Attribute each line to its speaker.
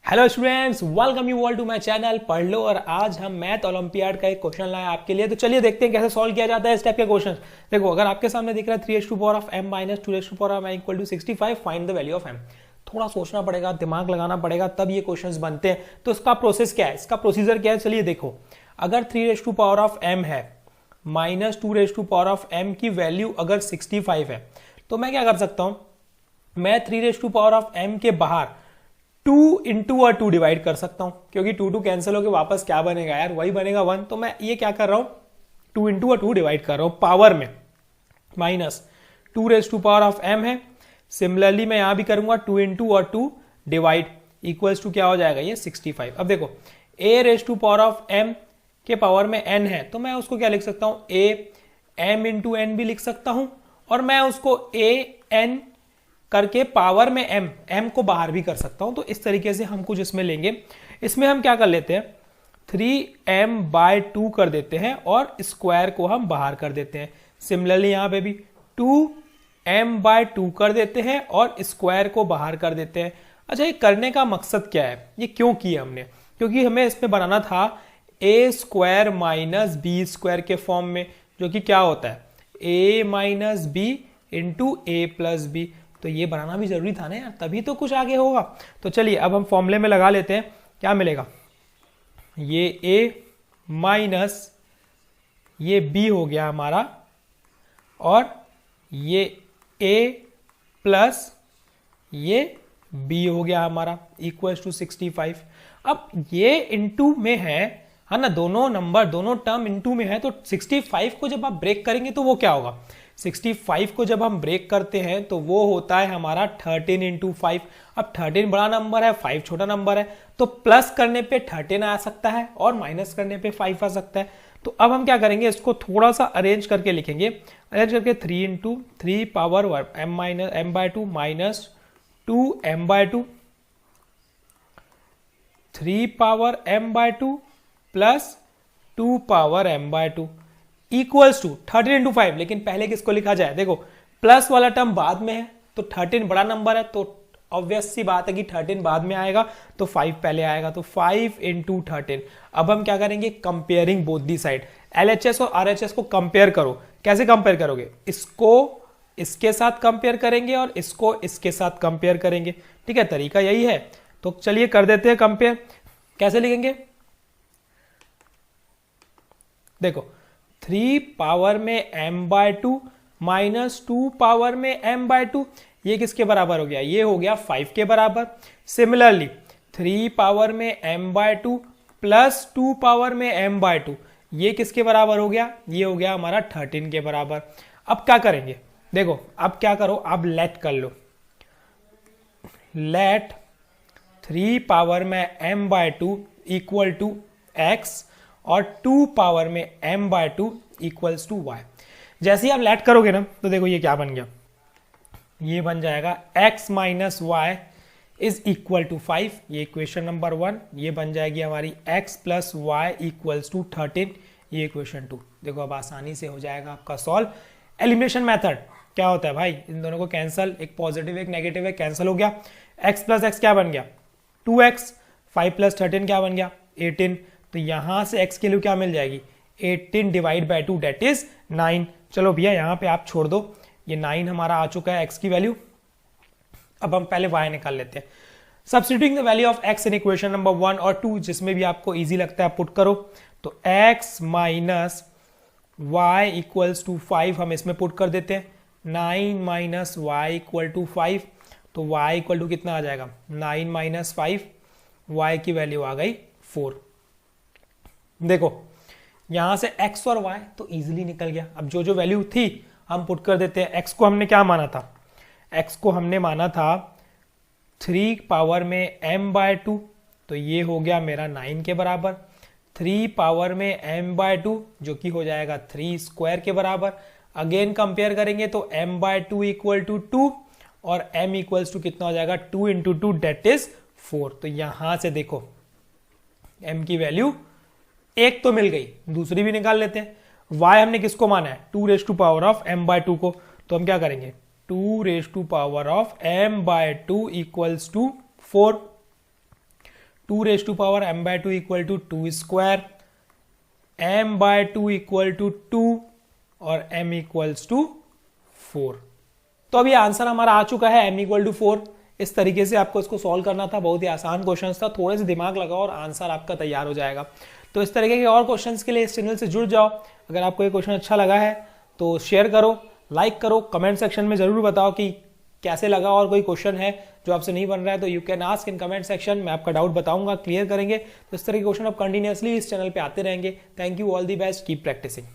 Speaker 1: Hello students, welcome you all to my channel पढ़ लो। और आज हम मैथ ओलंपियाड का एक क्वेश्चन लाए आपके लिए। तो चलिए देखते हैं कैसे सॉल्व किया जाता है इस टाइप के क्वेश्चन। देखो, अगर आपके सामने दिख रहा है 3m minus 2m equal to 65, find the value of m। थोड़ा सोचना पड़ेगा, दिमाग लगाना पड़ेगा, तब ये क्वेश्चंस बनते हैं। तो इसका प्रोसेस क्या है, इसका प्रोसीजर क्या है, चलिए देखो। अगर 3m है माइनस 2m की वैल्यू अगर 65 है, तो मैं क्या कर सकता हूं, मैं 3m के बाहर 2 इंटू और 2 डिवाइड कर सकता हूं, क्योंकि 2 कैंसिल होकर वापस क्या बनेगा यार, वही बनेगा 1। तो मैं ये क्या कर रहा हूं, 2 इंटू और 2 डिवाइड कर रहा हूं पावर में, माइनस 2m है। सिमिलरली मैं यहां भी करूंगा 2 इंटू और 2 डिवाइड इक्वल्स टू क्या हो जाएगा ये 65। अब देखो a m के पावर में n है, तो मैं उसको क्या लिख सकता हूं, a m इंटू n भी लिख सकता हूं, और मैं उसको a n करके पावर में m को बाहर भी कर सकता हूं। तो इस तरीके से हम कुछ इसमें लेंगे। इसमें हम क्या कर लेते हैं, 3m/2 कर देते हैं और स्क्वायर को हम बाहर कर देते हैं। सिमिलरली यहां पे भी 2m/2 कर देते हैं और स्क्वायर को बाहर कर देते हैं। अच्छा, ये करने का मकसद क्या है, ये क्यों किया हमने, क्योंकि हमें इसमें बनाना था a square minus b square के फॉर्म में, जो कि क्या होता है a minus b into a plus b. तो ये बनाना भी जरूरी था ना यार, तभी तो कुछ आगे होगा। तो चलिए अब हम फॉर्मूले में लगा लेते हैं, क्या मिलेगा, ये a माइनस ये b हो गया हमारा, और ये a प्लस ये b हो गया हमारा, इक्वल्स टू 65। अब ये इंटू में है ना, दोनों नंबर दोनों टर्म इंटू में है, तो 65 को जब आप ब्रेक करेंगे तो वो क्या होगा, 65 को जब हम ब्रेक करते हैं तो वो होता है हमारा 13 इंटू 5। अब 13 बड़ा नंबर है, 5 छोटा नंबर है, तो प्लस करने पे 13 आ सकता है और माइनस करने पे 5 आ सकता है। तो अब हम क्या करेंगे, इसको थोड़ा सा अरेंज करके लिखेंगे। अरेंज करके 3 into 3 power m/2 minus 2m/2, 3 power m/2 plus 2 power m/2 equals to 13 into 5। लेकिन पहले किसको लिखा जाए, देखो प्लस वाला टर्म बाद में है, तो 13 बड़ा नंबर है, तो ऑब्वियस सी बात है कि 13 बाद में आएगा, तो 5 पहले आएगा, तो 5 इंटू 13। अब हम क्या करेंगे, comparing both the side, LHS और RHS को कंपेयर करो। कैसे कंपेयर करोगे, इसको इसके साथ कंपेयर करेंगे और इसको इसके साथ कंपेयर करेंगे। ठीक है, तरीका यही है। तो चलिए कर देते हैं कंपेयर। कैसे लिखेंगे, देखो 3 पावर में m/2 माइनस 2 पावर में m/2, ये किसके बराबर हो गया, ये हो गया 5 के बराबर। सिमिलरली 3 पावर में m/2 प्लस 2 पावर में m/2, ये किसके बराबर हो गया, ये हो गया हमारा 13 के बराबर। अब क्या करेंगे, देखो अब क्या करो, अब लेट कर लो, लेट 3 पावर में m/2 इक्वल टू x और 2 पावर में m/2 इक्वल्स टू y। जैसे ही आप लेट करोगे ना, तो देखो ये क्या बन गया, ये बन जाएगा x minus y is equal to 5, ये इक्वेशन नंबर 1। ये बन जाएगी हमारी x plus y equals to 13, ये इक्वेशन 2। देखो अब आसानी से हो जाएगा आपका सॉल्व। एलिमिनेशन मेथड क्या होता है भाई, इन दोनों को कैंसल, एक पॉजिटिव एक नेगेटिव है, कैंसिल हो गया। x प्लस एक्स क्या बन गया 2x, 5 प्लस 13 क्या बन गया 18। तो यहां से x की वैल्यू क्या मिल जाएगी, 18 डिवाइड बाई 2 डेट इज 9। चलो भैया यहां पे आप छोड़ दो, ये 9 हमारा आ चुका है x की वैल्यू। अब हम पहले y निकाल लेते हैं। Substituting the value of x in equation number 1 और 2, जिसमें भी आपको इजी लगता है पुट करो। तो x minus y equals to 5 हम इसमें पुट कर देते हैं। 9 माइनस वाई इक्वल टू 5, तो y इक्वल टू कितना आ जाएगा, 9 माइनस 5, y की वैल्यू आ गई 4। देखो यहां से x और y तो इजीली निकल गया। अब जो जो वैल्यू थी हम पुट कर देते हैं। x को हमने क्या माना था, x को हमने माना था 3 पावर में m/2, तो ये हो गया मेरा 9 के बराबर। 3 पावर में m/2 जो कि हो जाएगा 3 स्क्वायर के बराबर। अगेन कंपेयर करेंगे तो m/2 इक्वल टू 2 और m इक्वल्स टू कितना हो जाएगा 2 इंटू 2 डेट इज 4। तो यहां से देखो m की वैल्यू एक तो मिल गई, दूसरी भी निकाल लेते हैं। y हमने किसको माना है, 2 raise to power of m/2 को, तो हम क्या करेंगे 2 raise to power of m/2 equals to 4। 2 raise to power m by 2 equal to 2 square, m by 2 equal to 2 और m इक्वल्स टू 4। तो अभी आंसर हमारा आ चुका है m इक्वल टू 4। इस तरीके से आपको इसको सॉल्व करना था, बहुत ही आसान क्वेश्चन था, थोड़े से दिमाग लगाओ और आंसर आपका तैयार हो जाएगा। तो इस तरीके के और क्वेश्चंस के लिए इस चैनल से जुड़ जाओ। अगर आपको ये क्वेश्चन अच्छा लगा है तो शेयर करो, लाइक करो, कमेंट सेक्शन में जरूर बताओ कि कैसे लगा, और कोई क्वेश्चन है जो आपसे नहीं बन रहा है तो you can ask in comment section, मैं आपका डाउट बताऊंगा, क्लियर करेंगे। तो इस तरह के क्वेश्चन अब कंटिन्यूअसली इस चैनल पे आते रहेंगे। Thank you, all the best, keep practising.